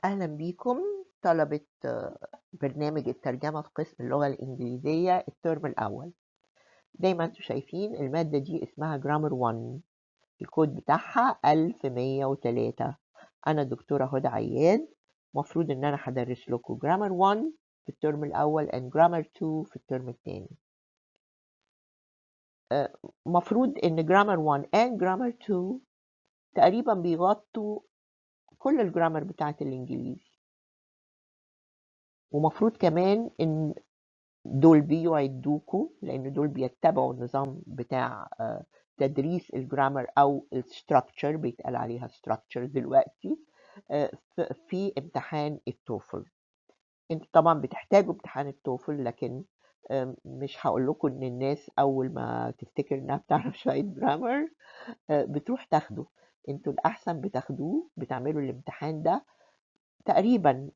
أهلا بيكم طلبة برنامج الترجمة في قسم اللغة الإنجليزية الترم الأول. زي ما انتم شايفين المادة دي اسمها جرامر 1، الكود بتاعها 1103. أنا الدكتورة هدى عياد، مفروض إن أنا هدرس لكم جرامر 1 في الترم الأول and جرامر 2 في الترم الثاني. مفروض إن جرامر 1 and جرامر 2 تقريبا بيغطوا كل الجرامر بتاعت الإنجليزي، ومفروض كمان إن دول بيعدوكوا لأن دول بيتبعوا النظام بتاع تدريس الجرامر أو الستراكتشر، بيتقال عليها ستراكتشر دلوقتي، في امتحان التوفل. انتوا طبعا بتحتاجوا امتحان التوفل، لكن مش هقول لكم ان الناس اول ما تفتكر انها بتعرف شويه جرامر بتروح تاخده. انتوا الاحسن بتاخدوه، بتعملوا الامتحان ده تقريبا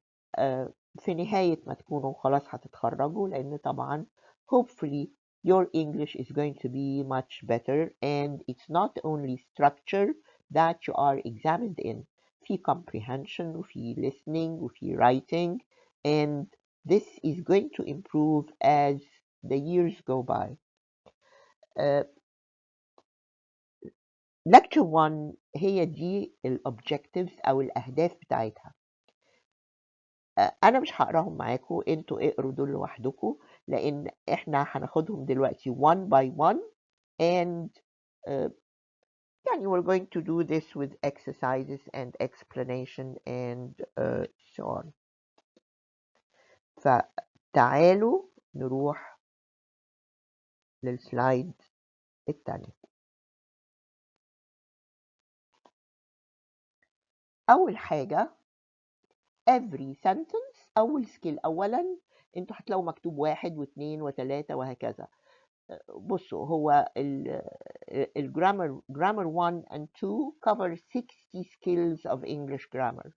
في نهاية ما تكونوا خلاص هتتخرجوا، لأن طبعا hopefully your English is going to be much better and it's not only structure that you are examined in. في comprehension وفي listening وفي writing, and this is going to improve as the years go by. Lecture 1 هي دي الobjectives أو الأهداف بتاعتها. انا مش هقراهم معاكم، انتوا اقروا دول لوحدكم لان احنا هناخدهم دلوقتي one by one and يعني we're going to do this with exercises and explanation and so on. فتعالوا نروح للسلايد التانية. اول حاجة every sentence، اول سكيل. اولا انتوا هتلاقوا مكتوب 1 و2 و3 وهكذا. بصوا، هو الجرامر 1 and 2 cover 60 skills of English grammar.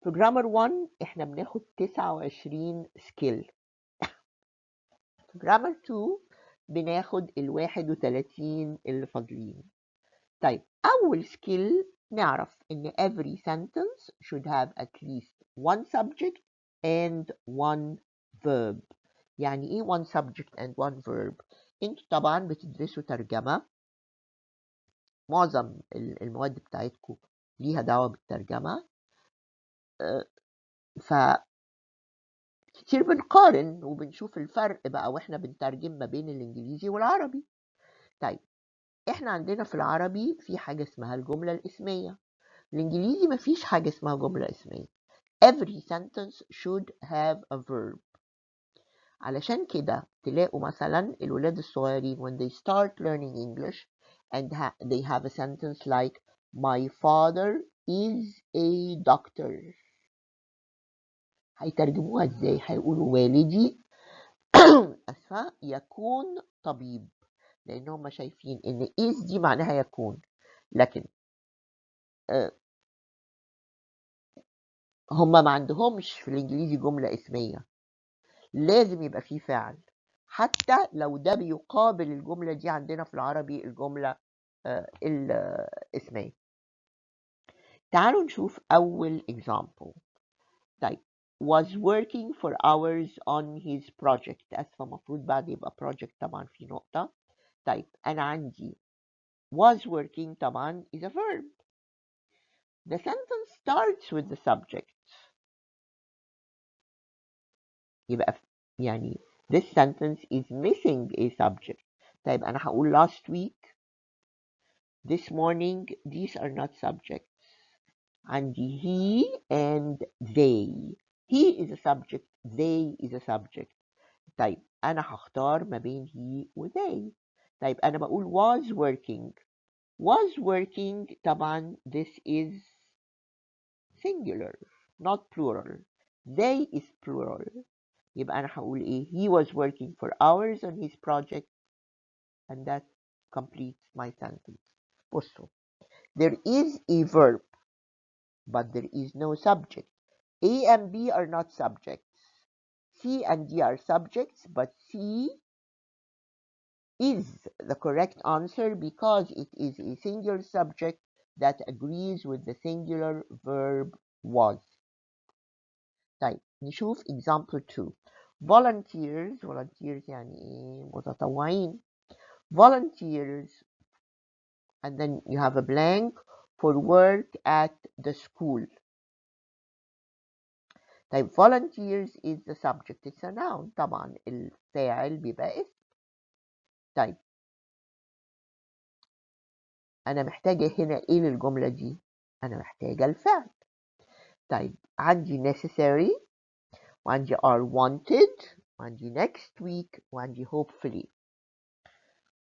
في جرامر 1 احنا بناخد 29 سكيل، في جرامر 2 بناخد 31 اللي فاضلين. طيب أول سكيل نعرف إن every sentence should have at least one subject and one verb. يعني إيه one subject and one verb؟ انتوا طبعا بتدرسوا ترجمة، معظم المواد بتاعتكم ليها دعوة بالترجمة، ف كتير بنقارن وبنشوف الفرق بقى واحنا بنترجم ما بين الانجليزي والعربي. طيب احنا عندنا في العربي في حاجة اسمها الجملة الاسمية، الانجليزي مفيش حاجة اسمها جملة اسمية. Every sentence should have a verb. علشان كده تلاقوا مثلا الولاد الصغيرين when they start learning English and they have a sentence like my father is a doctor، هيترجموها ازاي؟ هيقولوا والدي أسفة يكون طبيب، لأن هم شايفين إن is دي معناها يكون، لكن هم ما عندهمش في الإنجليزي جملة اسمية، لازم يبقى فيه فعل حتى لو ده بيقابل الجملة دي عندنا في العربي الجملة الاسمية. تعالوا نشوف أول example. طيب was working for hours on his project. أسفة، مفروض بعد يبقى project طبعا في نقطة. طيب أنا عندي was working طبعا is a verb. The sentence starts with the subject. يبقى يعني this sentence is missing a subject. طيب أنا هقول last week, this morning. These are not subjects. عندي he and they. He is a subject, they is a subject. طيب أنا هختار ما بين he و they. طيب أنا بقول was working. Was working طبعا this is singular not plural. They is plural. يبقى أنا هقول إيه؟ He was working for hours on his project, and that completes my sentence. بصوا، there is a verb but there is no subject. A and B are not subjects. C and D are subjects, but C is the correct answer because it is a singular subject that agrees with the singular verb was. نشوف example 2. volunteers يعني ايه؟ متطوعين. volunteers and then you have a blank for work at the school. طيب volunteers is the subject, it's a noun. طبعا الفاعل بيبقى اسم. طيب أنا محتاجة هنا إيه للجملة دي؟ أنا محتاجة الفعل. طيب عندي necessary وعندي are wanted وعندي next week وعندي hopefully.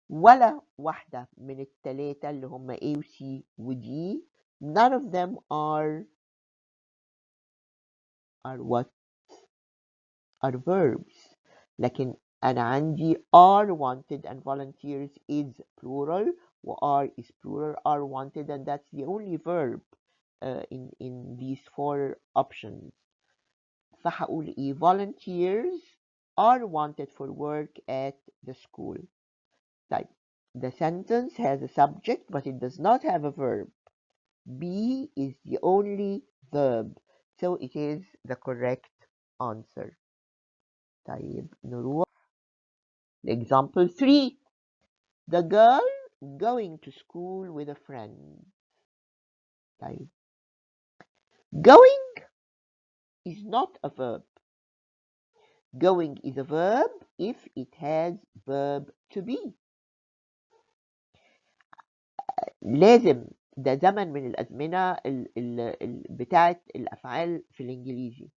ولا واحدة من التلاتة اللي هم A و C و D none of them are what? are verbs. لكن أنا عندي are wanted and volunteers is plural و are is plural. are wanted and that's the only verb in these four options. فهقول إيه؟ volunteers are wanted for work at the school. طيب the sentence has a subject but it does not have a verb. be is the only verb, so it is the correct answer. طيب نروح example 3. the girl going to school with a friend. طيب going is not a verb. going is a verb if it has verb to be. لازم ده زمن من الأزمنة بتاعت الأفعال في الإنجليزي.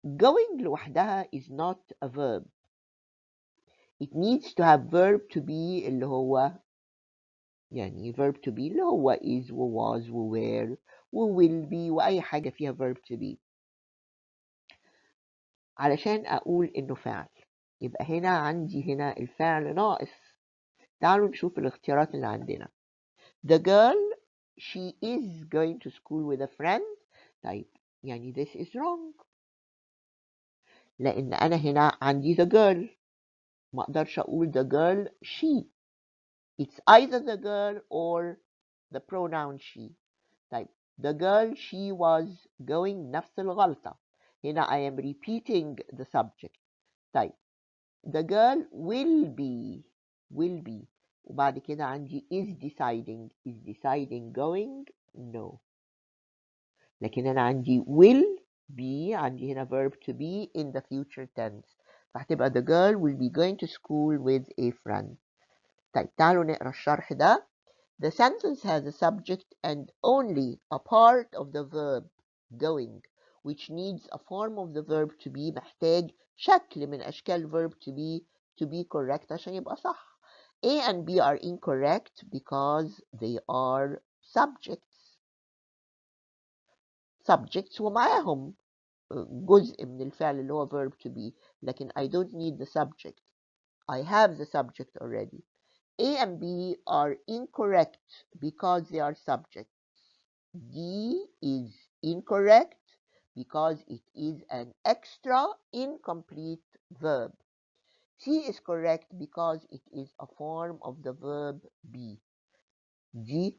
going لوحدها is not a verb. it needs to have verb to be اللي هو يعني verb to be اللي هو is و was و were و will be وأي حاجة فيها verb to be علشان أقول إنه فعل. يبقى هنا عندي هنا الفعل ناقص. تعالوا نشوف الاختيارات اللي عندنا. the girl she is going to school with a friend. طيب يعني this is wrong لأن أنا هنا عندي the girl ما أقدرش أقول the girl she. it's either the girl or the pronoun she. طيب the girl she was going نفس الغلطة. هنا I am repeating the subject. طيب the girl will be وبعد كده عندي is deciding going no. لكن أنا عندي will be عندي هنا verb to be in the future tense فهتبقى the girl will be going to school with a friend. طيب تعالوا نقرأ الشرح ده. The sentence has a subject and only a part of the verb going which needs a form of the verb to be. محتاج شكل من أشكال verb to be correct عشان يبقى صح. A and B are incorrect because they are subjects ومعاهم جزء من الفعل اللي هو verb to be لكن I don't need the subject. I have the subject already. A and B are incorrect because they are subjects. D is incorrect because it is an extra incomplete verb. C is correct because it is a form of the verb be. D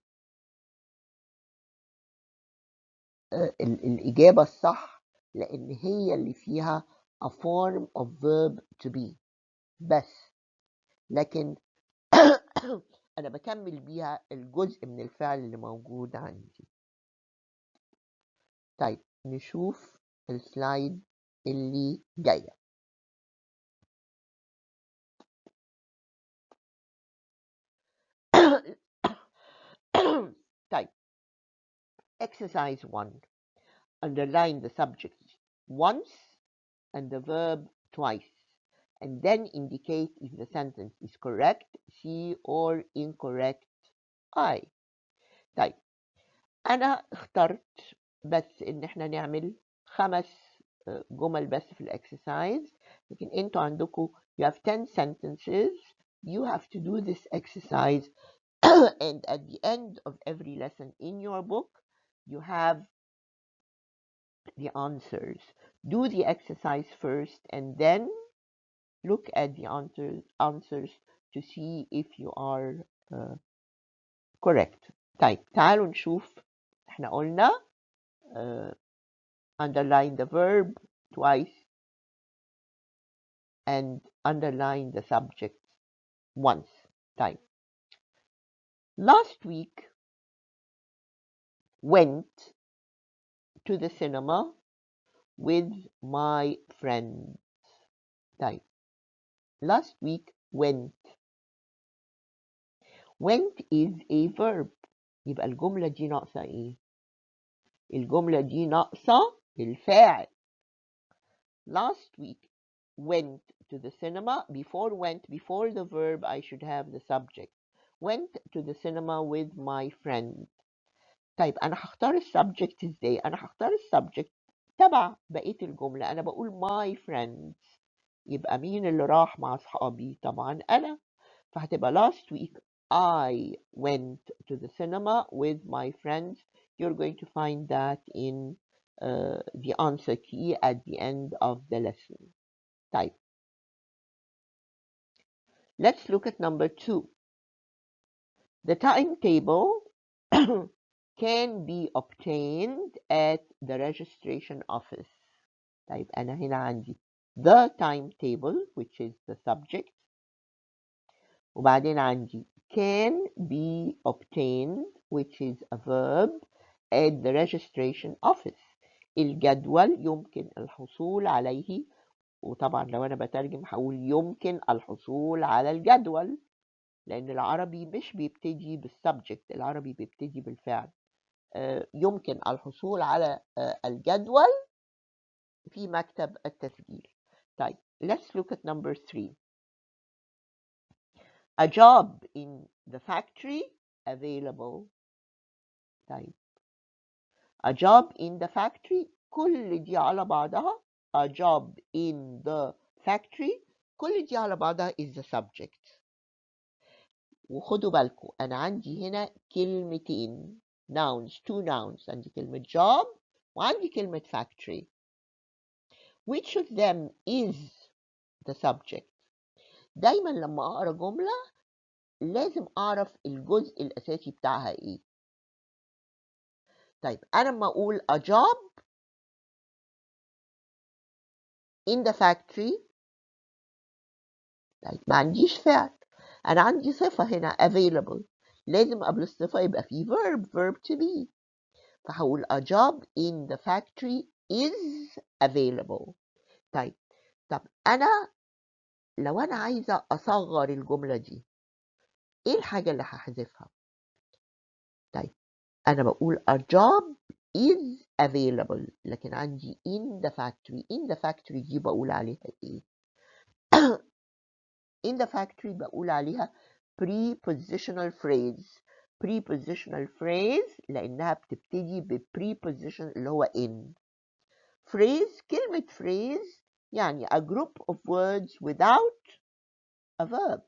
الإجابة الصح لأن هي اللي فيها a form of verb to be بس. لكن أنا بكمل بيها الجزء من الفعل اللي موجود عندي. طيب نشوف السلايد اللي جاية. طيب exercise 1. Underline the subject once and the verb twice and then indicate if the sentence is correct C or incorrect I. طيب أنا اخترت بس إن احنا نعمل 5 جمل بس في الexercise لكن انتوا عندكم you have 10 sentences. You have to do this exercise and at the end of every lesson in your book you have the answers. Do the exercise first and then look at the answers to see if you are correct. طيب تعالوا نشوف. احنا قلنا underline the verb twice and underline the subject once. طيب. Last week went to the cinema with my friends. طيب. Last week went. Went is a verb. يبقى الجملة دي ناقصة ايه؟ الجملة دي ناقصة الفاعل. Last week went to the cinema. Before the verb I should have the subject. Went to the cinema with my friend. طيب أنا هختار السبجكت ازاي؟ أنا هختار السبجكت تبع بقية الجملة. أنا بقول my friends. يبقى مين اللي راح مع أصحابي؟ طبعا أنا. فهتبقى last week I went to the cinema with my friends. You're going to find that in the answer key at the end of the lesson. طيب. Let's look at number 2. The timetable can be obtained at the registration office. طيب أنا هنا عندي the timetable which is the subject. وبعدين عندي can be obtained which is a verb at the registration office. الجدول يمكن الحصول عليه. وطبعا لو أنا بترجم هقول يمكن الحصول على الجدول، لأن العربي مش بيبتدي بالسبجكت، العربي بيبتدي بالفعل. يمكن الحصول على الجدول في مكتب التسجيل. طيب let's look at number 3. A job in the factory available. طيب a job in the factory كل دي على بعضها a job in the factory كل دي على بعضها is the subject. وخدوا بالكم أنا عندي هنا كلمتين nouns two nouns. عندي كلمة job وعندي كلمة factory. Which of them is the subject؟ دايما لما أقرأ جملة لازم أعرف الجزء الأساسي بتاعها إيه. طيب أنا لما أقول a job in the factory طيب ما عنديش فعل، أنا عندي صفة هنا available. لازم قبل الصفة يبقى فيه verb to be. فهقول a job in the factory is available. طيب أنا لو أنا عايزة أصغر الجملة دي إيه الحاجة اللي هحذفها؟ طيب أنا بقول a job is available لكن عندي in the factory. in the factory دي بقول عليها إيه؟ in the factory بقول عليها prepositional phrase. prepositional phrase لأنها بتبتدي ب preposition اللي هو in. phrase كلمة phrase يعني a group of words without a verb.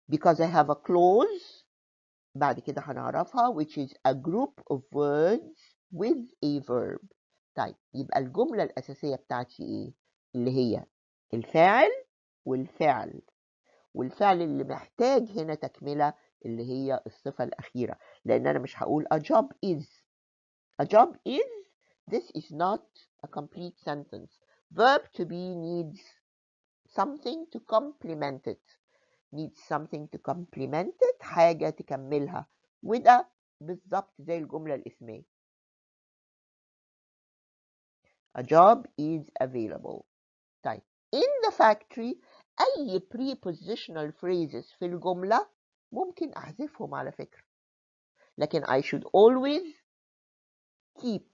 because I have a clause بعد كده هنعرفها which is a group of words with a verb. طيب يبقى الجملة الأساسية بتاعتي إيه؟ اللي هي الفاعل والفعل، والفعل اللي محتاج هنا تكملة اللي هي الصفة الأخيرة، لأن أنا مش هقول a job is. a job is this is not a complete sentence. verb to be needs something to complement it. needs something to complement it حاجة تكملها، وده بالظبط زي الجملة الاسمية. a job is available. طيب in the factory أي prepositional phrases في الجملة ممكن أحذفهم على فكرة، لكن I should always keep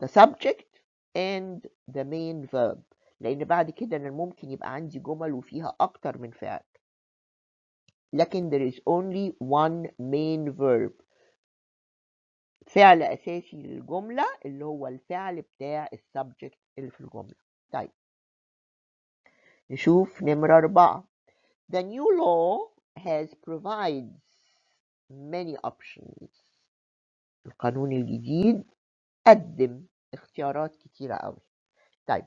the subject and the main verb، لأن بعد كده أنا ممكن يبقى عندي جمل وفيها أكتر من فعل، لكن there is only one main verb. فعل أساسي للجملة اللي هو الفعل بتاع السبجكت اللي في الجملة. طيب نشوف نمرة 4. The new law has provides many options. القانون الجديد قدم اختيارات كتيرة قوي. طيب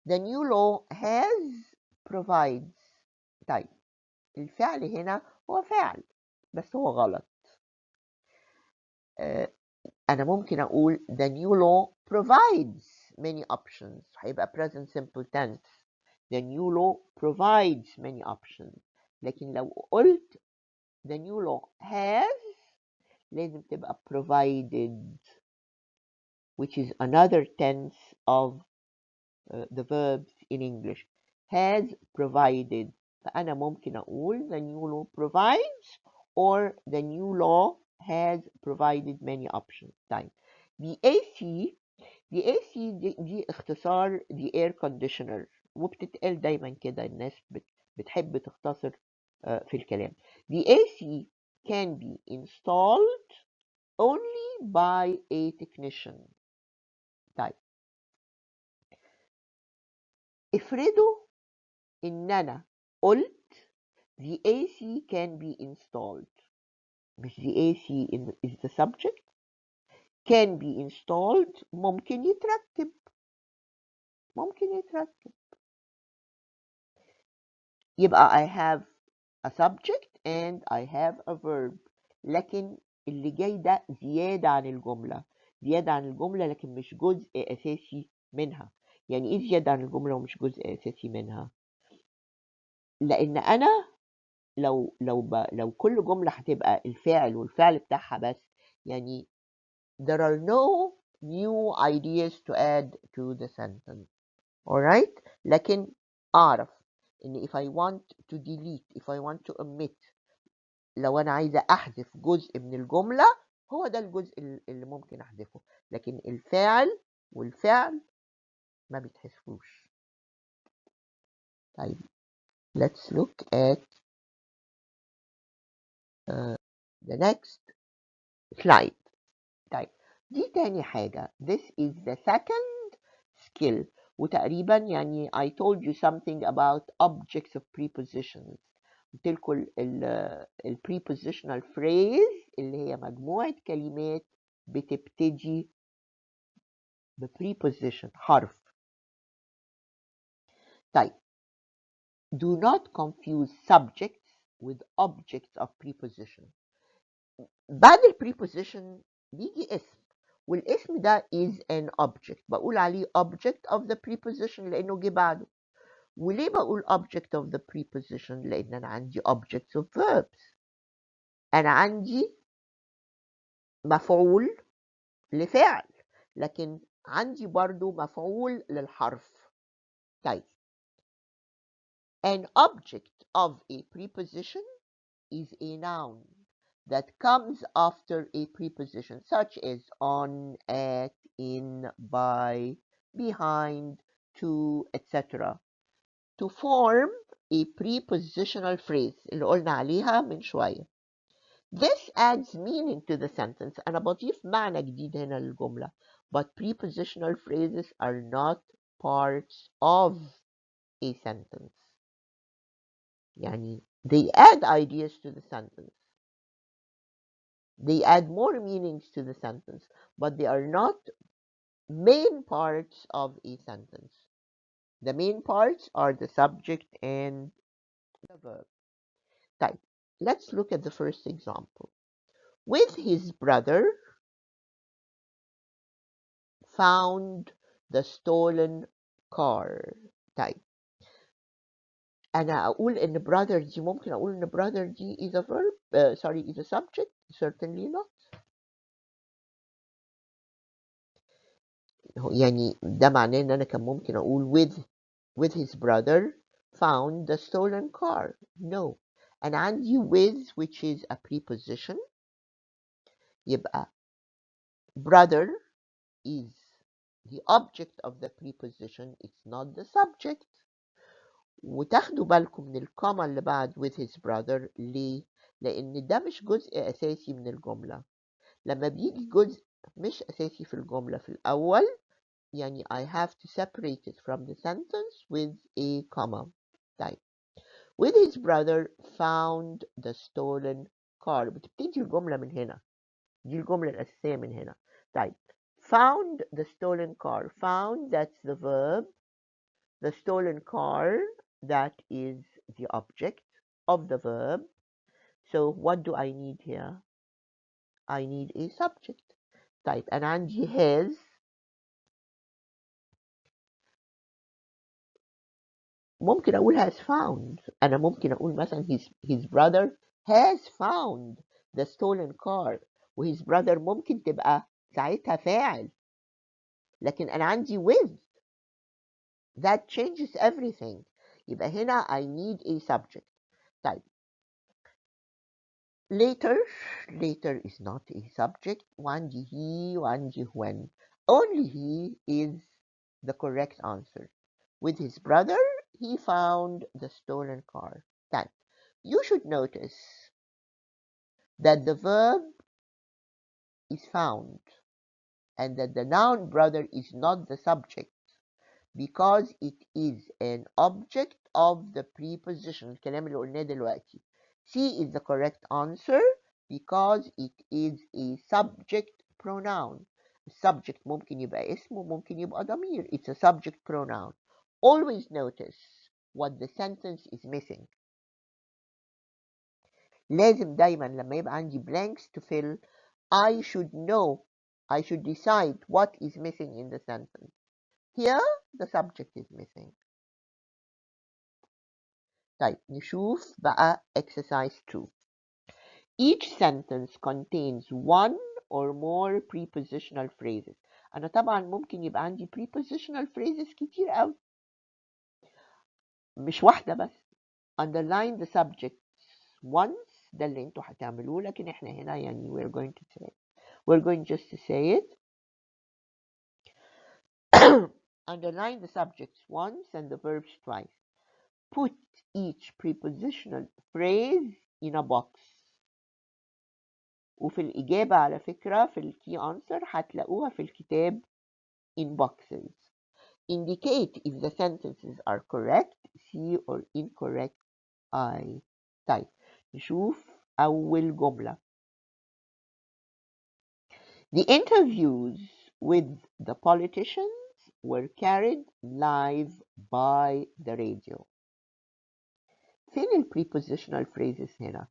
the new law has provides. طيب الفعل هنا هو فعل بس هو غلط. أنا ممكن أقول the new law provides many options. هيبقى present simple tense. The new law provides many options. لكن لو قلت the new law has لازم تبقى provided, which is another tense of the verbs in English. Has provided. فأنا ممكن أقول the new law provides or the new law has provided many options. طيب the AC دي اختصار the air conditioner، وبتتقال دايما كده، الناس بتحب تختصر في الكلام. The AC can be installed only by a technician. طيب افرضوا ان انا قلت the AC can be installed، مش the AC is the subject. can be installed ممكن يتركب. يبقى I have a subject and I have a verb. لكن اللي جاي ده زيادة عن الجملة لكن مش جزء أساسي منها. يعني إيه زيادة عن الجملة ومش جزء أساسي منها؟ لأن أنا لو كل جملة هتبقى الفاعل والفعل بتاعها بس، يعني there are no new ideas to add to the sentence. alright؟ لكن أعرف إن if I want to delete, if I want to omit، لو أنا عايزة أحذف جزء من الجملة هو ده الجزء اللي ممكن أحذفه، لكن الفاعل والفعل ما بيتحذفوش. طيب let's look at the next slide. طيب دي تاني حاجة. This is the second skill. وتقريبا يعني I told you something about objects of prepositions. قلت لكم ال prepositional phrase اللي هي مجموعة كلمات بتبتدي ب preposition حرف. طيب do not confuse subjects with objects of preposition. بعد ال preposition بيجي اسم، والاسم ده is an object، بقول عليه object of the preposition لأنه جه بعده. وليه بقول object of the preposition؟ لأن أنا عندي objects of verbs. أنا عندي مفعول لفعل، لكن عندي برضو مفعول للحرف. طيب an object of a preposition is a noun that comes after a preposition such as on, at, in, by, behind, to, etc. to form a prepositional phrase اللي قلنا عليها من شوية. This adds meaning to the sentence. أنا بضيف معنى جديد هنا للجملة. But prepositional phrases are not parts of a sentence. يعني they add ideas to the sentence. They add more meanings to the sentence, but they are not main parts of a sentence. The main parts are the subject and the verb. طيب, let's look at the first example. With his brother found the stolen car. طيب, أنا أقول إن brother دي ممكن أقول إن brother دي is a verb, is a subject? Certainly not. يعني ده معناه إن أنا كان ممكن أقول with his brother found the stolen car. No. أنا عندي with which is a preposition. يبقى brother is the object of the preposition. It's not the subject. وتاخدوا بالكم من الكوما اللي بعد with his brother. ليه؟ لأن ده مش جزء أساسي من الجملة. لما بيجي جزء مش أساسي في الجملة في الأول، يعني I have to separate it from the sentence with a comma. طيب with his brother found the stolen car. بتبتدي الجملة من هنا، دي الجملة الأساسية من هنا. طيب found the stolen car. Found, that's the verb. The stolen car, that is the object of the verb. So what do I need here? I need a subject. طيب أنا عندي has، ممكن أقول has found. أنا ممكن أقول مثلا his brother has found the stolen car، و his brother ممكن تبقى ساعتها فاعل، لكن أنا عندي with that changes everything. يبقى هنا I need a subject. طيب later is not a subject. وعندي he وعندي when. Only he is the correct answer. With his brother, he found the stolen car. طيب you should notice that the verb is found and that the noun brother is not the subject because it is an object of the preposition. الكلام اللي قلناه دلوقتي. C is the correct answer because it is a subject pronoun. Subject ممكن يبقى اسم وممكن يبقى ضمير. It's a subject pronoun. Always notice what the sentence is missing. لازم دايما لما يبقى عندي blanks to fill, I should decide what is missing in the sentence. Here the subject is missing. طيب نشوف بقى exercise 2. Each sentence contains one or more prepositional phrases. أنا طبعا ممكن يبقى عندي prepositional phrases كتير أوي، مش واحدة بس. Underline the subject once، ده اللي انتوا هتعملوه، لكن احنا هنا يعني we're going just to say it. Underline the subjects once and the verbs twice. Put each prepositional phrase in a box. وفي الإجابة على فكرة في الكي answer هتلاقوها في الكتاب in boxes. Indicate if the sentences are correct C or incorrect I. طيب نشوف أول جملة. The interviews with the politicians were carried live by the radio. فين ال prepositional phrases هنا؟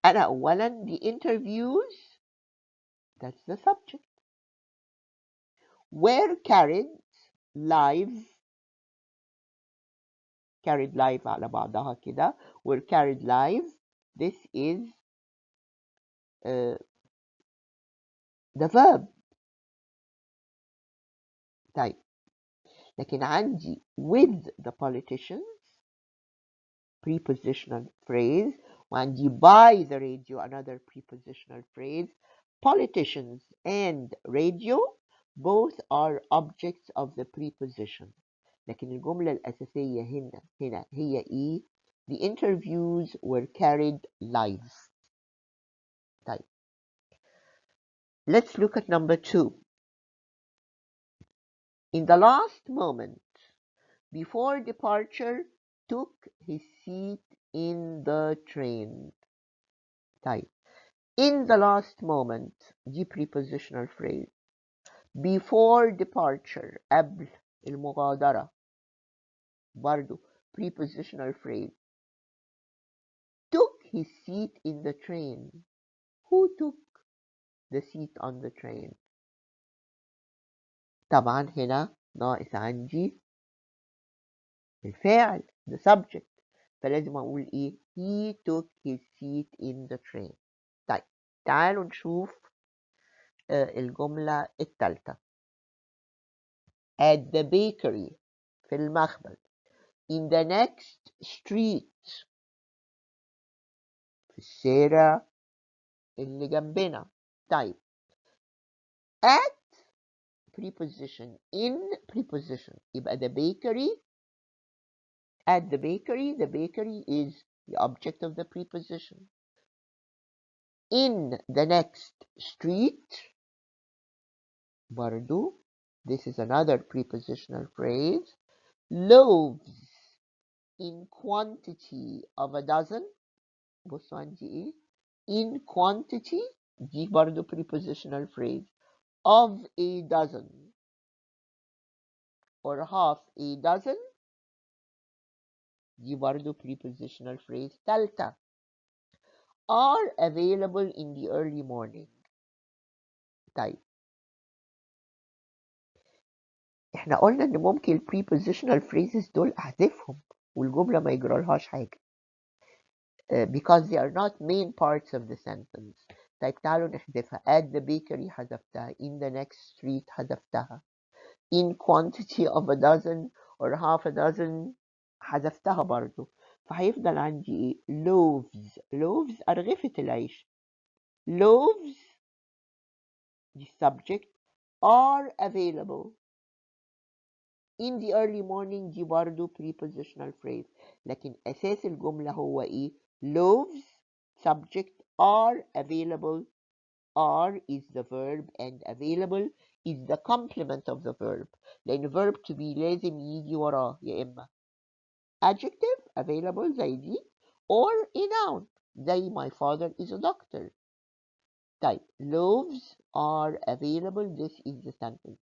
أنا أولا the interviews that's the subject. Were carried live على بعضها كده. were carried live this is the verb. طيب لكن عندي with the politicians prepositional phrase وعندي by the radio another prepositional phrase. Politicians and radio both are objects of the preposition. لكن الجملة الأساسية هنا هي إيه؟ The interviews were carried live. طيب let's look at number 2. In the last moment before departure took his seat in the train. طيب in the last moment دي prepositional phrase. Before departure قبل المغادرة برضو prepositional phrase. Took his seat in the train. Who took the seat on the train? طبعا هنا ناقص عندي الفاعل the subject، فلازم أقول إيه؟ He took his seat in the train. طيب تعالوا نشوف الجملة الثالثة. At the bakery في المخبز. In the next street في الشارع اللي جنبنا. طيب at preposition in preposition يبقى the bakery. At the bakery is the object of the preposition. In the next street برضو this is another prepositional phrase. Loaves in quantity of a dozen. بصوا عندي ايه؟ In quantity دي برضو prepositional phrase. Of a dozen or half a dozen دي برضو prepositional phrase ثالثة. are available in the early morning. طيب احنا قلنا ان ممكن ال prepositional phrases دول احذفهم والجملة ما يجرالهاش حاجة because they are not main parts of the sentence. طيب تعالوا نحذفها. At the bakery حذفتها. In the next street حذفتها. In quantity of a dozen or half a dozen حذفتها برضو. فهيفضل عندي ايه؟ loaves. loaves أرغفة العيش. loaves the subject are available in the early morning دي برضو prepositional phrase. لكن أساس الجملة هو ايه؟ loaves subject are available. are is the verb and available is the complement of the verb. لأن verb to be لازم يجي وراه يا إما adjective available زي دي or a noun زي my father is a doctor. طيب loaves are available. This is the sentence.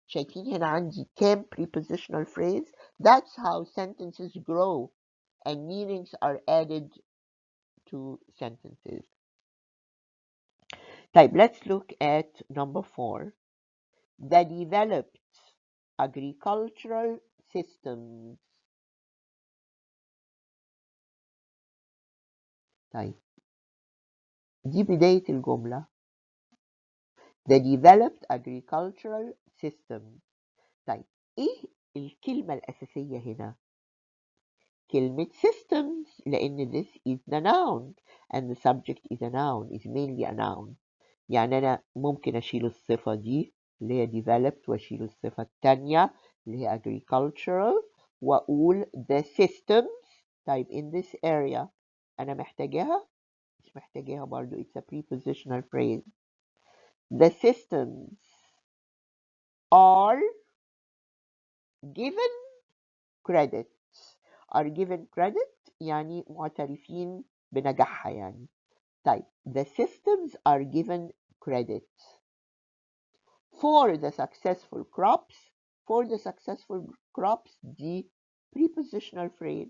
شايفين هنا عندي كام prepositional phrase. That's how sentences grow and meanings are added to sentences. طيب let's look at number 4. The developed agricultural systems. طيب دي بداية الجملة. The developed agricultural systems. طيب ايه الكلمة الأساسية هنا؟ كلمة systems لأن this is the noun and the subject is a noun, is mainly a noun. يعني أنا ممكن أشيل الصفة دي اللي هي developed وأشيل الصفة التانية اللي هي agricultural وأقول the systems. طيب in this area أنا محتاجاها؟ مش محتاجاها برضو. It's a prepositional phrase. The systems are given credit. are given credit يعني معترفين بنجاحها يعني. طيب the systems are given credit for the successful crops. for the successful crops دي prepositional phrase.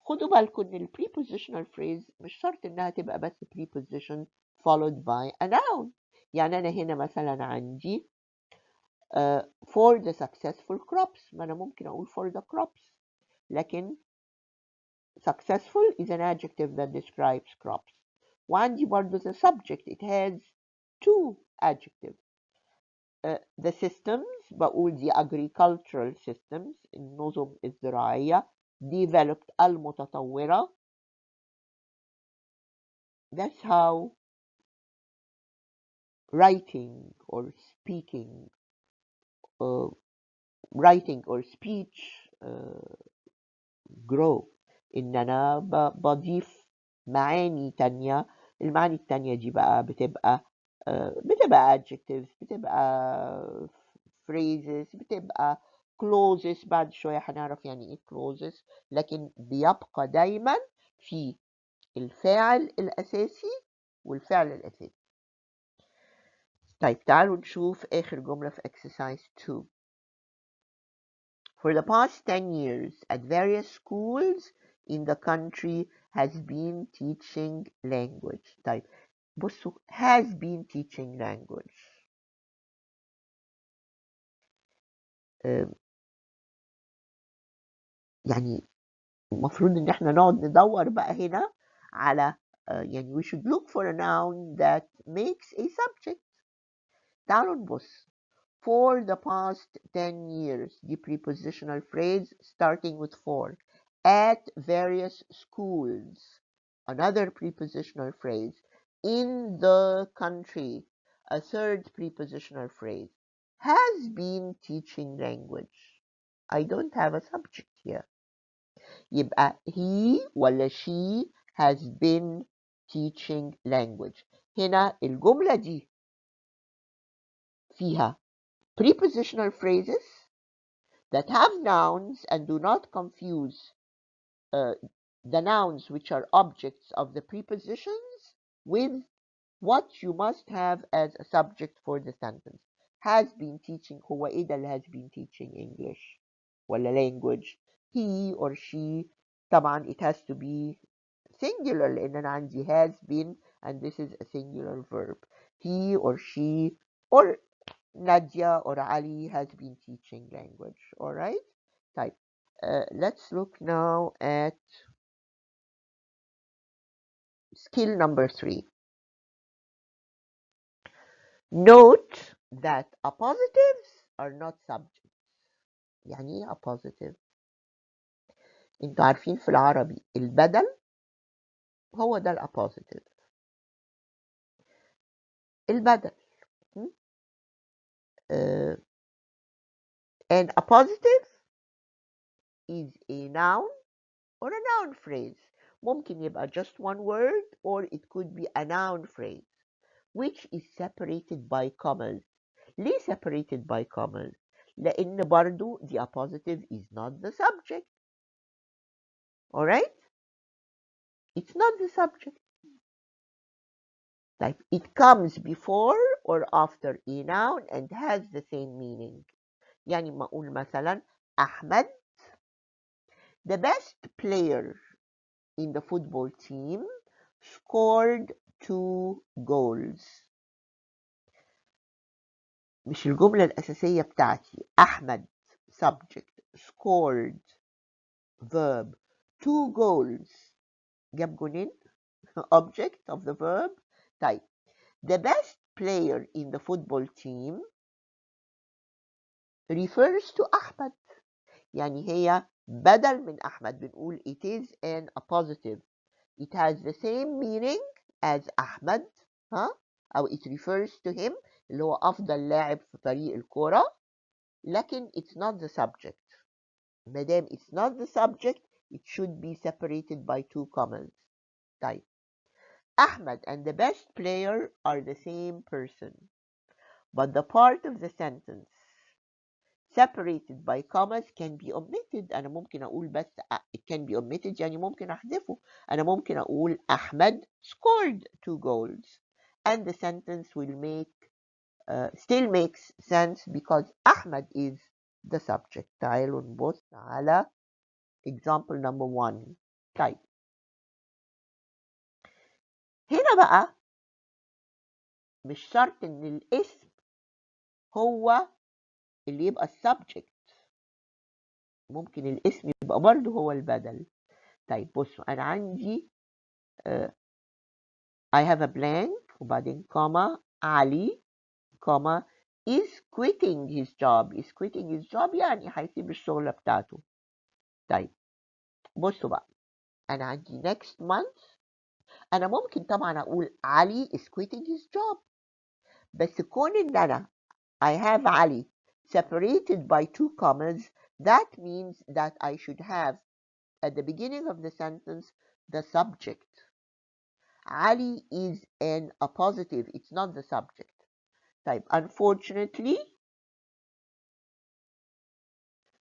خدوا بالكم ان ال prepositional phrase مش شرط انها تبقى بس preposition followed by a noun. يعني انا هنا مثلا عندي for the successful crops. ما انا ممكن اقول for the crops لكن successful is an adjective that describes crops. وعندي برضو the subject. it has two adjectives. The systems بقول the agricultural systems النظم الزراعية developed المتطورة. That's how writing or speaking writing or speech grow. إن أنا بضيف معاني تانية. المعاني التانية دي بقى بتبقى adjectives بتبقى phrases بتبقى clauses. بعد شوية هنعرف يعني إيه clauses. لكن بيبقى دايما في الفاعل الأساسي والفعل الأساسي. طيب تعالوا نشوف آخر جملة في exercise 2. For the past 10 years at various schools in the country has been teaching language. طيب بصوا has been teaching language. يعني المفروض ان احنا نقعد ندور بقى هنا على يعني we should look for a noun that makes a subject. تعالوا نبص. For the past 10 years the prepositional phrase starting with for. At various schools another prepositional phrase. In the country a third prepositional phrase. Has been teaching language. I don't have a subject here. يبقى he ولا she has been teaching language. هنا الجملة دي فيها prepositional phrases that have nouns and do not confuse the nouns which are objects of the prepositions with what you must have as a subject for the sentence. Has been teaching. هو ايه ده اللي has been teaching English ولا language? He or she. طبعا it has to be singular لأن أنا عندي has been and this is a singular verb. He or she or Nadia or Ali has been teaching language. All right. طيب. Let's look now at skill number 3. Note that appositives are not subjects. يعني ايه appositive؟ انتوا عارفين في العربي البدل هو ده الappositive. البدل. An appositive is a noun or a noun phrase. ممكن يبقى just one word or it could be a noun phrase which is separated by commas. ليه separated by commas؟ لأن برضو the appositive is not the subject. Alright? It's not the subject. Like it comes before or after a noun and has the same meaning. يعني ما أقول مثلا أحمد the best player in the football team scored 2 goals. مش الجملة الأساسية بتاعتي أحمد subject scored verb 2 goals جاب جونين object of the verb. طيب the best player in the football team refers to أحمد. يعني هي بدل من أحمد بنقول it is an appositive. It has the same meaning as أحمد أو it refers to him اللي هو أفضل لاعب في فريق الكورة لكن it's not the subject. مادام it's not the subject it should be separated by 2 commas. طيب Ahmed and the best player are the same person but the part of the sentence separated by commas can be omitted. أنا ممكن أقول بس it can be omitted يعني ممكن أحذفه. أنا ممكن أقول أحمد scored 2 goals and the sentence will still makes sense because أحمد is the subject. تعالوا نبص على example number 1. طيب هنا بقى مش شرط إن الاسم هو اللي يبقى subject. ممكن الاسم يبقى برضه هو البدل. طيب بصوا أنا عندي I have a blank وبعدين comma علي comma is quitting his job. Is quitting his job يعني هيسيب الشغلة بتاعته. طيب بصوا بقى أنا عندي next month. أنا ممكن طبعا أقول علي is quitting his job بس كون إن أنا I have علي separated by 2 commas that means that I should have at the beginning of the sentence the subject. Ali is an appositive. It's not the subject. طيب unfortunately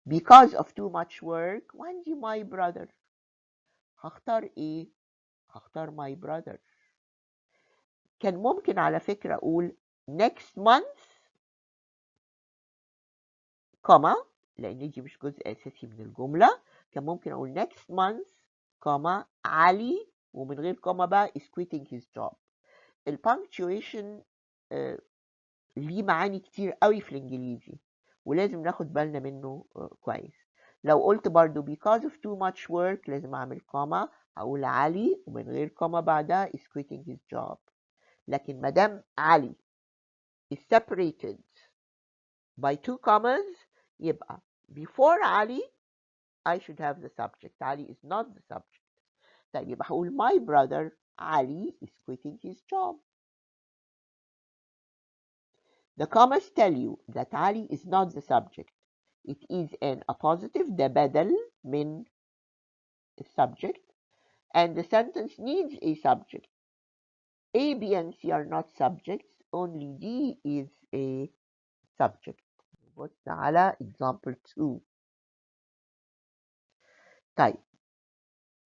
because of too much work وعندي my brother. هختار ايه؟ هختار my brother. كان ممكن على فكرة أقول next month comma لأن دي مش جزء أساسي من الجملة. كان ممكن أقول next month comma علي ومن غير comma بقى is quitting his job. البانكتويشن ليه معاني كتير قوي في الإنجليزي ولازم ناخد بالنا منه كويس. لو قلت برضو because of too much work لازم أعمل كوما هقول علي ومن غير كوما بعدها is quitting his job. لكن مادام علي is separated by 2 commas يبقى before علي I should have the subject. علي is not the subject. طيب يبقى هقول my brother علي is quitting his job. The commas tell you that Ali is not the subject. It is an appositive ده بدل من subject and the sentence needs a subject. A, B, and C are not subjects. Only D is a subject. نبص على example 2. طيب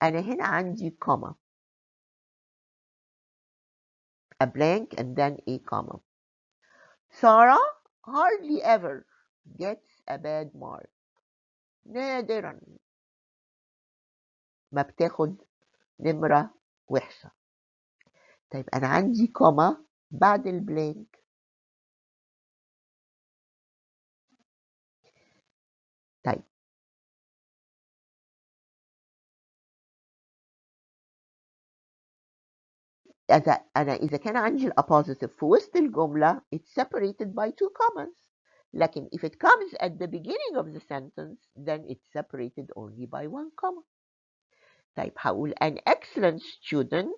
أنا هنا عندي comma a blank and then a comma. Sarah hardly ever gets a bad mark. نادرا ما بتاخد نمرة وحشة. طيب أنا عندي كوما بعد البلانك. طيب إذا كان عندي الأبوزيتيف في وسط الجملة it's separated by 2 commas. لكن if it comes at the beginning of the sentence then it's separated only by 1 comma. طيب هقول an excellent student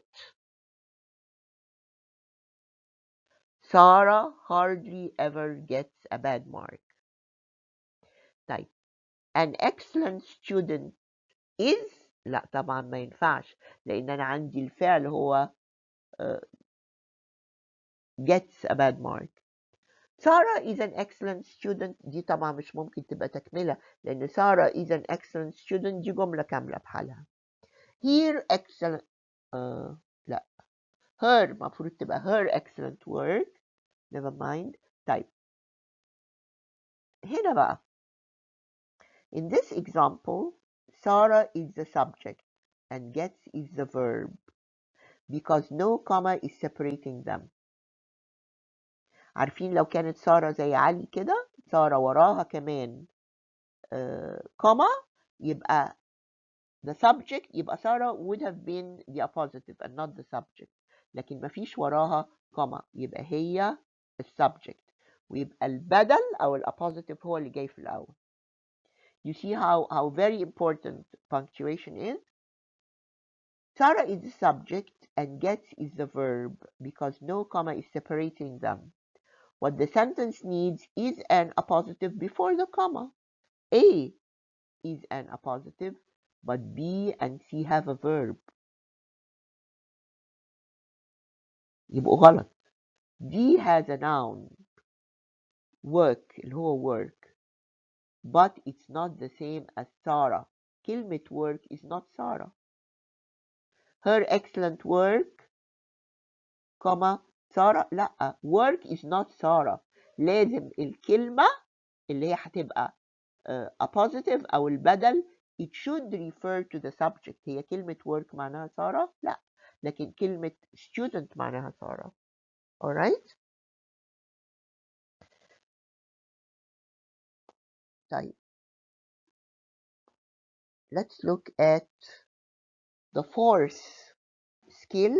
Sarah hardly ever gets a bad mark. طيب an excellent student is لا طبعا ما ينفعش لأن أنا عندي الفعل هو gets a bad mark. Sarah is an excellent student دي طبعا مش ممكن تبقى تكملة لأن Sarah is an excellent student دي جملة كاملة بحالها. Here excellent لا her المفروض تبقى her excellent work. never mind. طيب هنا بقى in this example Sarah is the subject and gets is the verb because no comma is separating them. عارفين لو كانت سارة زي علي كده سارة وراها كمان كوما يبقى the subject يبقى سارة would have been the appositive and not the subject. لكن مفيش وراها كوما يبقى هي السبجكت ويبقى البدل أو الappositive هو اللي جاي في الأول. You see how very important punctuation is? Sarah is the subject and gets is the verb because no comma is separating them. What the sentence needs is an appositive before the comma. A is an appositive, but B and C have a verb. يبقوا غلط. D has a noun, work اللي هو work, but it's not the same as Sarah. كلمة work is not Sarah. Her excellent work, comma Sarah لا work is not Sarah. لازم الكلمة اللي هي هتبقى appositive أو البدل it should refer to the subject. هي كلمة work معناها سارة؟ لا لكن كلمة student معناها سارة. alright. طيب let's look at the fourth skill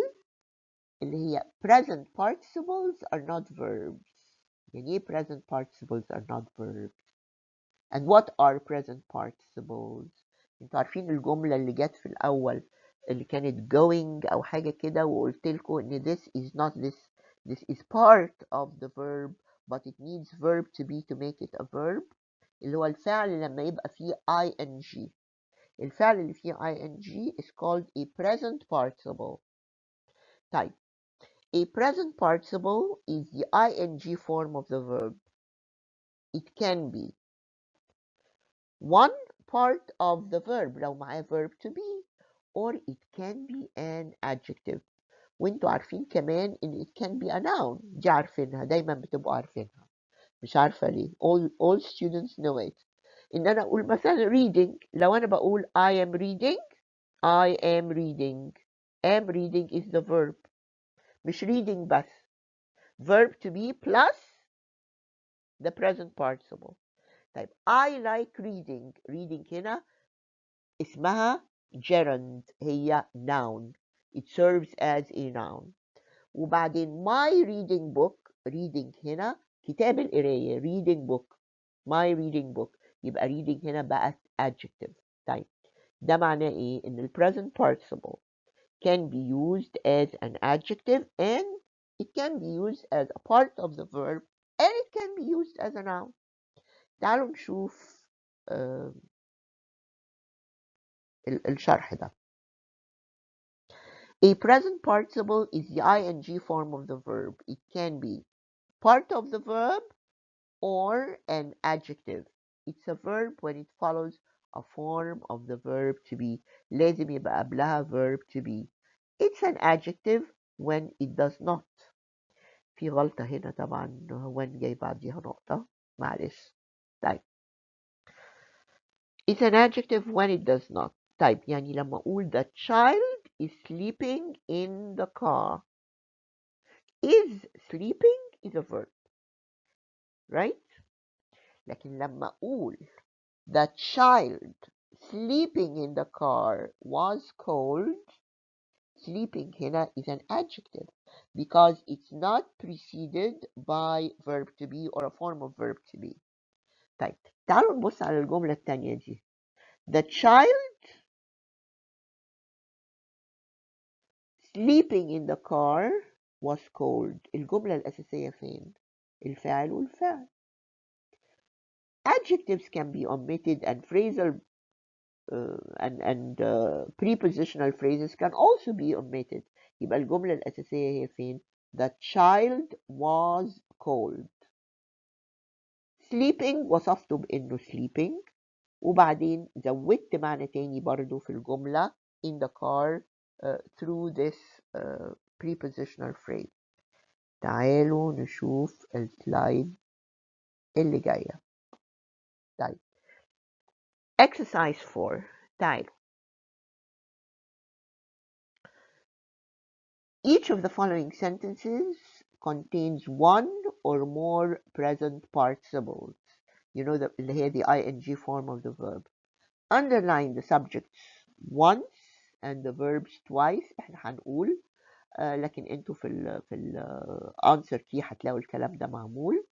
اللي هي present participles are not verbs. يعني ايه present participles are not verbs and what are present participles؟ انتوا عارفين الجملة اللي جت في الأول اللي كانت going أو حاجة كده وقلت لكم إن this is not this is part of the verb but it needs verb to be to make it a verb اللي هو الفعل لما يبقى فيه ing. الفعل اللي فيه ing is called a present participle. طيب a present participle is the ing form of the verb. It can be one part of the verb لو معاه verb to be or it can be an adjective. وانتوا عارفين كمان ان it can be a noun. دي عارفينها دايما بتبقوا عارفينها مش عارفة ليه all students know it. ان انا اقول مثلا reading لو انا بقول I am reading am reading is the verb مش reading بس verb to be plus the present participle. طيب I like reading هنا اسمها gerund هي noun it serves as a noun. وبعدين my reading book reading هنا كتاب القراية reading book my reading book يبقى reading هنا بقت adjective. طيب ده معناه ايه؟ ان ال present participle can be used as an adjective and it can be used as a part of the verb and it can be used as a noun. تعالوا نشوف الشرح ده. A present participle is the ing form of the verb. It can be part of the verb or an adjective. It's a verb when it follows a form of the verb to be. لازم يبقى قبلها verb to be. It's an adjective when it does not. في غلطة هنا طبعا when جاي بعديها نقطة معلش. طيب It's an adjective when it does not. طيب يعني لما أقول the child is sleeping in the car. Is sleeping is a verb, right? لكن لما أقول the child sleeping in the car was cold, sleeping هنا is an adjective because it's not preceded by verb to be or a form of verb to be. طيب تعالوا نبص على الجملة التانية دي. The child sleeping in the car was cold. الجملة الأساسية فين؟ الفاعل والفعل. Adjectives can be omitted and phrasal and prepositional phrases can also be omitted. يبقى الجملة الأساسية هي فين؟ The child was cold. Sleeping وصفته بإنه sleeping وبعدين زودت معنى تاني برضو في الجملة in the car through this prepositional phrase. تعالوا نشوف السلايد اللي جاية. طيب exercise 4. تعالوا. Each of the following sentences contains one or more present participles. You know اللي هي the ing form of the verb. Underline the subjects once and the verbs twice. احنا هنقول لكن انتوا في ال answer key هتلاقوا الكلام ده معمول.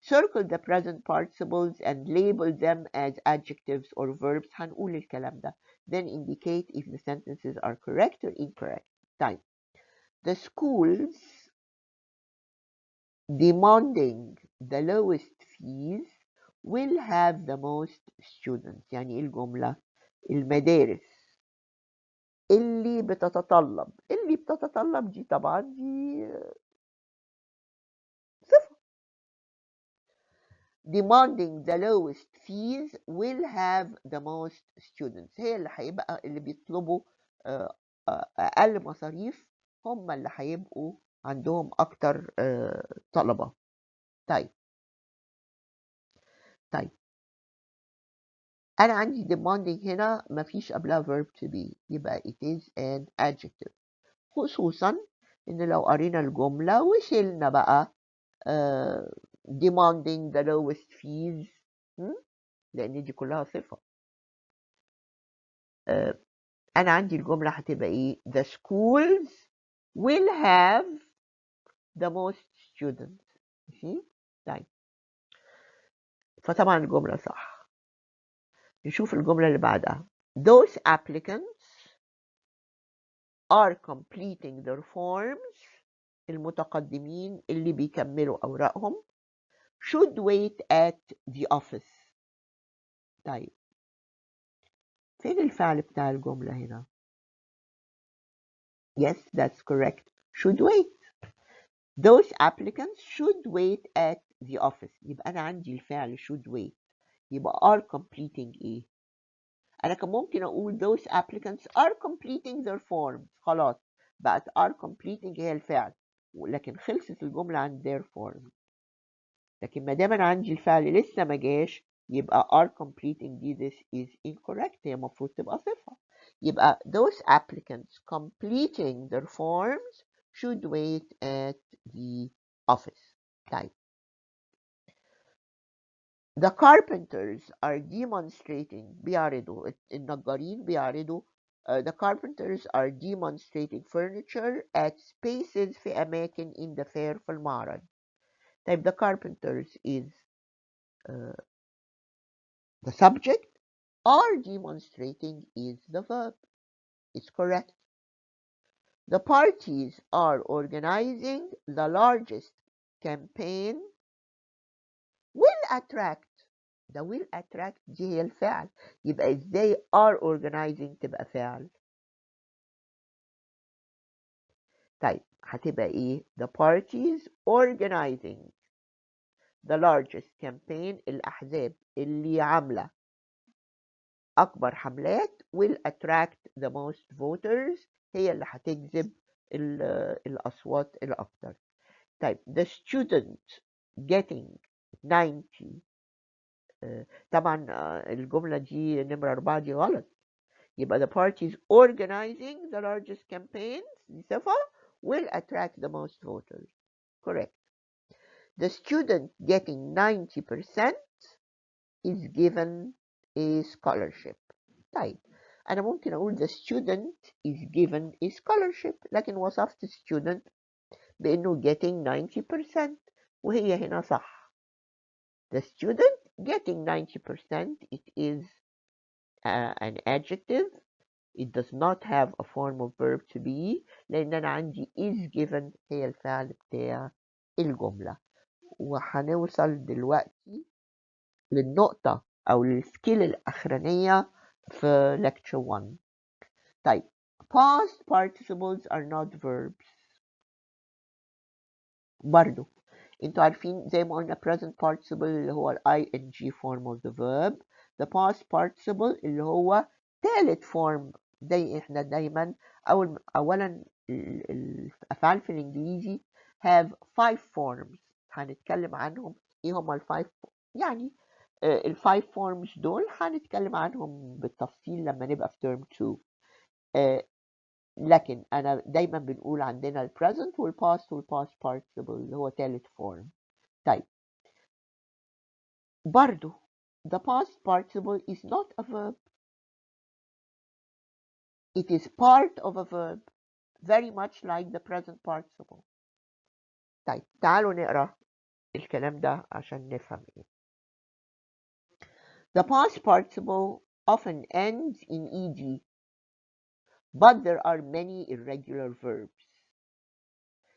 Circle the present participles and label them as adjectives or verbs. هنقول الكلام ده. Then indicate if the sentences are correct or incorrect. طيب. The schools demanding the lowest fees will have the most students. يعني ايه الجملة؟ المدارس اللي بتتطلب دي طبعا دي صفة. demanding the lowest fees will have the most students. هي اللي هيبقى اللي بيطلبوا أقل مصاريف هم اللي هيبقوا عندهم أكتر طلبة. طيب أنا عندي demanding هنا مفيش قبلها verb to be يبقى it is an adjective. خصوصا إن لو قرينا الجملة وشلنا بقى demanding the lowest fees لأن دي كلها صفة. أنا عندي الجملة هتبقى إيه؟ The schools will have the most students. ماشي؟ طيب فطبعا الجملة صح. نشوف الجملة اللي بعدها. Those applicants are completing their forms. المتقدمين اللي بيكملوا أوراقهم should wait at the office. طيب فين الفعل بتاع الجملة هنا؟ Yes, that's correct. Should wait. Those applicants should wait at the office. يبقى أنا عندي الفعل should wait. يبقى are completing إيه؟ أنا كان ممكن أقول those applicants are completing their forms. خلاص بقت are completing هي الفعل. لكن خلصت الجملة عن their forms. لكن ما دام أنا عندي الفعل لسه ما جاش يبقى are completing دي this is incorrect. هي المفروض تبقى صفة. يبقى those applicants completing their forms should wait at the office. طيب. The carpenters are demonstrating بيعرضوا النجارين بيعرضوا the carpenters are demonstrating furniture at spaces في أماكن in the fair في المعرض. طيب the carpenters is the subject. Are demonstrating is the verb. It's correct. The parties are organizing the largest campaign will attract. ده will attract دي هي الفعل. يبقى ازاي are organizing تبقى فعل؟ طيب هتبقى ايه؟ The parties organizing the largest campaign. الأحزاب اللي عاملة أكبر حملات will attract the most voters. هي اللي هتجذب الأصوات الأكثر. طيب the student getting 90. طبعا الجملة دي نمرة 4 دي غلط. يبقى the parties organizing the largest campaigns دي صفة will attract the most voters. Correct. The student getting 90% is given a scholarship. طيب أنا ممكن أقول the student is given a scholarship لكن وصفت student بأنه getting 90% وهي هنا صح. The student getting 90% it is an adjective. It does not have a form of verb to be لأن أنا عندي is given هي الفعل بتاع الجملة. وهنوصل دلوقتي للنقطة أو للسكيل الأخرانية في lecture 1. طيب past participles are not verbs. برضو انتوا عارفين زي ما قلنا present participle اللي هو ال ing form of the verb. the past participle اللي هو ثالث form. زي احنا دايما اولا الافعال في الانجليزي have 5 forms. هنتكلم عنهم ايه هما الفايف يعني ال5 forms دول هنتكلم عنهم بالتفصيل لما نبقى في term 2. لكن أنا دايما بنقول عندنا ال present وال past وال past participle اللي هو ثالث form. طيب برضو the past participle is not a verb. It is part of a verb very much like the present participle. طيب تعالوا نقرأ الكلام ده عشان نفهم ايه. The past participle often ends in ed, but there are many irregular verbs.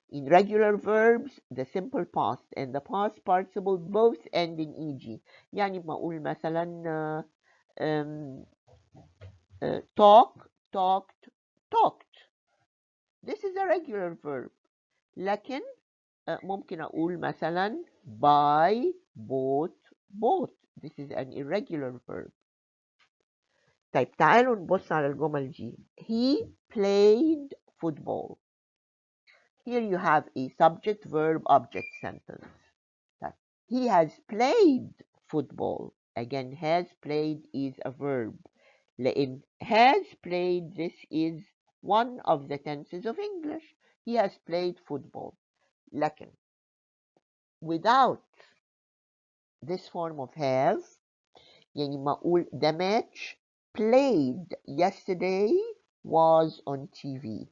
In regular verbs, the simple past and the past participle both end in eg. يعني ما أقول مثلا talk, talked, talked. This is a regular verb. لكن ممكن أقول مثلا buy, bought, bought. This is an irregular verb. طيب تعالوا نبص على الجمل دي. He played football. Here you have a subject, verb, object sentence. He has played football. Again, has played is a verb. لأن has played, this is one of the tenses of English. He has played football. لكن without this form of have, يعني ما أقول the match played yesterday was on TV.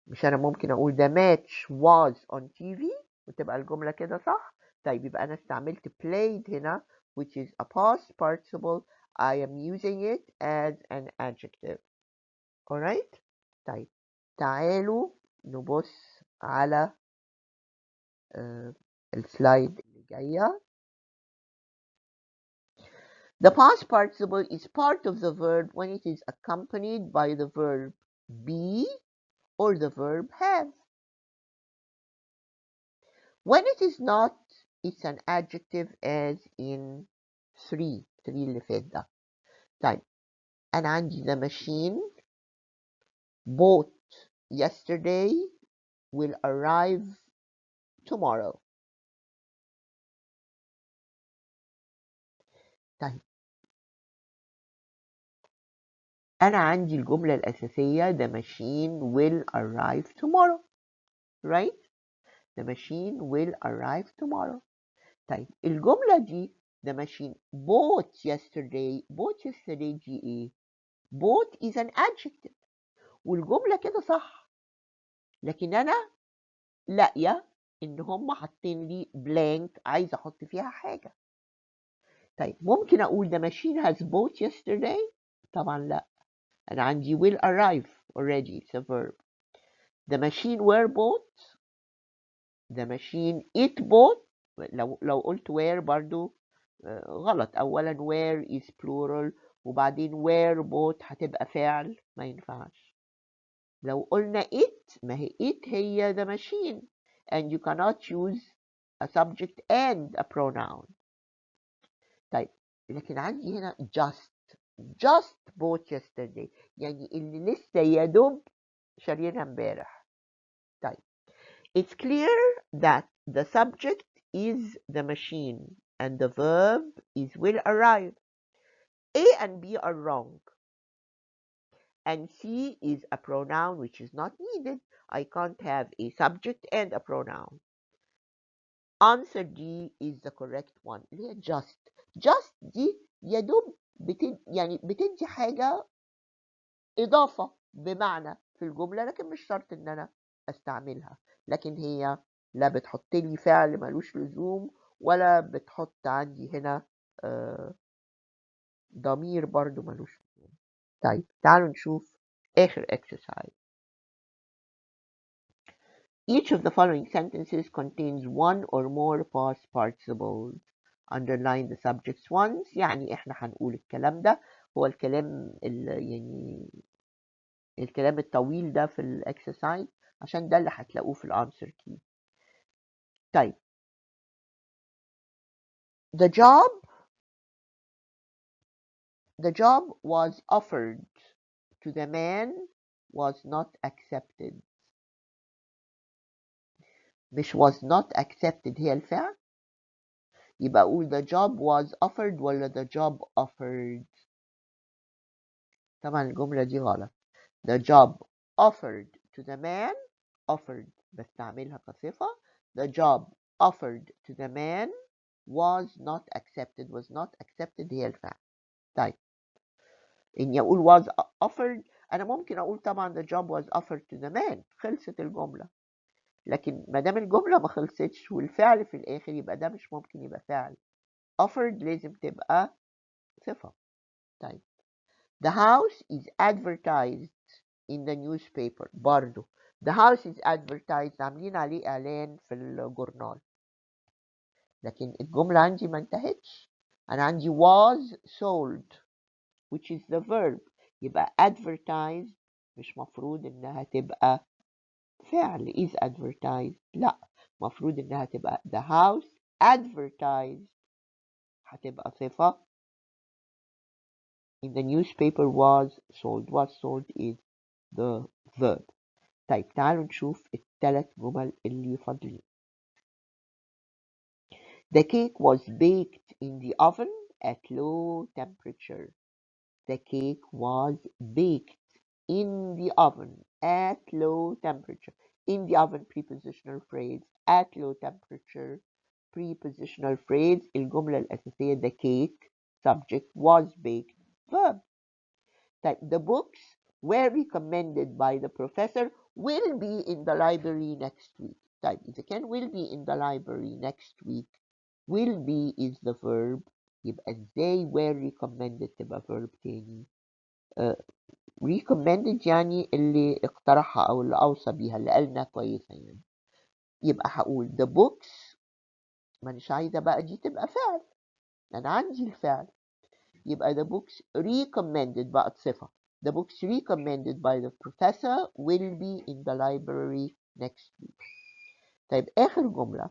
مش أنا ممكن أقول the match was on TV وتبقى الجملة كده صح؟ طيب يبقى أنا استعملت played هنا which is a past participle. I am using it as an adjective. Alright? طيب تعالوا نبص على السلايد اللي جاية. The past participle is part of the verb when it is accompanied by the verb be or the verb have. When it is not, it's an adjective as in 3 اللي فات ده. طيب أنا عندي the machine bought yesterday will arrive tomorrow. طيب أنا عندي الجملة الأساسية the machine will arrive tomorrow. Right? The machine will arrive tomorrow. طيب الجملة دي the machine bought yesterday. bought yesterday دي ايه؟ bought is an adjective والجملة كده صح. لكن أنا لاقية إن هم حاطين لي blank عايزة أحط فيها حاجة. طيب ممكن أقول the machine has bought yesterday؟ طبعا لا. أنا عندي will arrive already. It's a verb. The machine were bought. The machine it bought. لو قلت were برضو غلط. أولا were is plural وبعدين were bought هتبقى فعل ما ينفعش. لو قلنا it ما هي it هي the machine and you cannot choose a subject and a pronoun. طيب لكن عندي هنا just bought yesterday يعني اللي لسه يا دوب شاريينها امبارح. طيب it's clear that the subject is the machine and the verb is will arrive. A and B are wrong. and C is a pronoun which is not needed. I can't have a subject and a pronoun. Answer D is the correct one اللي هي just دي يا دوب يعني بتدي حاجة إضافة بمعنى في الجملة، لكن مش شرط إن أنا أستعملها. لكن هي لا بتحط لي فعل ملوش لزوم ولا بتحط عندي هنا ضمير برضو ملوش لزوم. طيب تعالوا نشوف آخر exercise. Each of the following sentences contains one or more past participles. Underline the subjects once. يعني احنا هنقول الكلام ده هو الكلام يعني الكلام الطويل ده في الاكسرسايز عشان ده اللي هتلاقوه في الانسر كي. طيب the job was offered to the man was not accepted. مش was not accepted هي الفعل، يبقى أقول the job was offered ولا the job offered. طبعا الجملة دي غلط. the job offered to the man offered بستعملها كصفة. the job offered to the man was not accepted هي الفعل. طيب إني أقول was offered أنا ممكن أقول طبعا the job was offered to the man خلصت الجملة، لكن ما دام الجملة ما خلصتش والفعل في الآخر يبقى ده مش ممكن يبقى فعل. offered لازم تبقى صفة. طيب the house is advertised in the newspaper برضو the house is advertised عاملين عليه إعلان في الجورنال، لكن الجملة عندي ما انتهتش. أنا عندي was sold which is the verb، يبقى advertised مش مفروض إنها تبقى فعل is advertised، لا مفروض إنها تبقى the house advertised هتبقى صفة. in the newspaper was sold is the verb. طيب تعالوا نشوف الثلاث جمل اللي فاضلين. The cake was baked in the oven at low temperature. The cake was baked in the oven at low temperature. In the oven prepositional phrase at low temperature prepositional phrase. الجملة الأساسية the cake subject was baked verb. Type the books were recommended by the professor will be in the library next week. Type إذا كان will be in the library next week will be is the verb يبقى ازاي were recommended تبقى verb تاني. recommended يعني اللي اقترحها او اللي اوصى بيها اللي قالنا كويسه يعني. يبقى هقول the books مانيش عايزه بقى دي تبقى فعل، انا عندي الفعل يبقى the books recommended بقت صفه. the books recommended by the professor will be in the library next week. طيب اخر جمله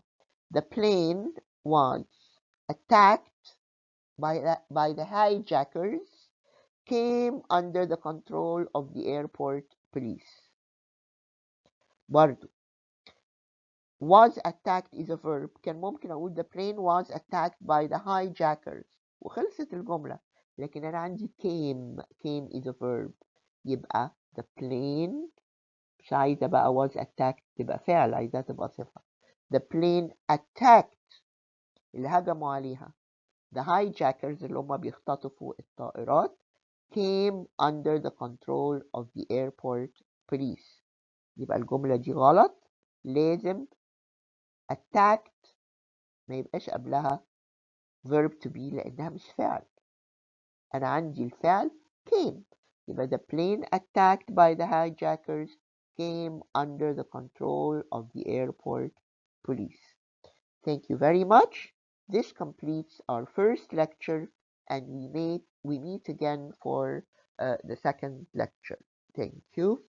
the plane was attacked by the hijackers came under the control of the airport police. برضو was attacked is a verb، كان ممكن أقول the plane was attacked by the hijackers وخلصت الجملة، لكن أنا عندي came is a verb يبقى the plane مش عايزة بقى was attacked تبقى فعل، عايزة تبقى صفة. the plane attacked اللي هجموا عليها the hijackers اللي هم بيختطفوا الطائرات came under the control of the airport police. يبقى الجملة دي غلط، لازم attacked ما يبقاش قبلها verb to be لأنها مش فعل. أنا عندي الفعل came يبقى the plane attacked by the hijackers came under the control of the airport police. Thank you very much. This completes our first lecture and we meet again for the second lecture. Thank you.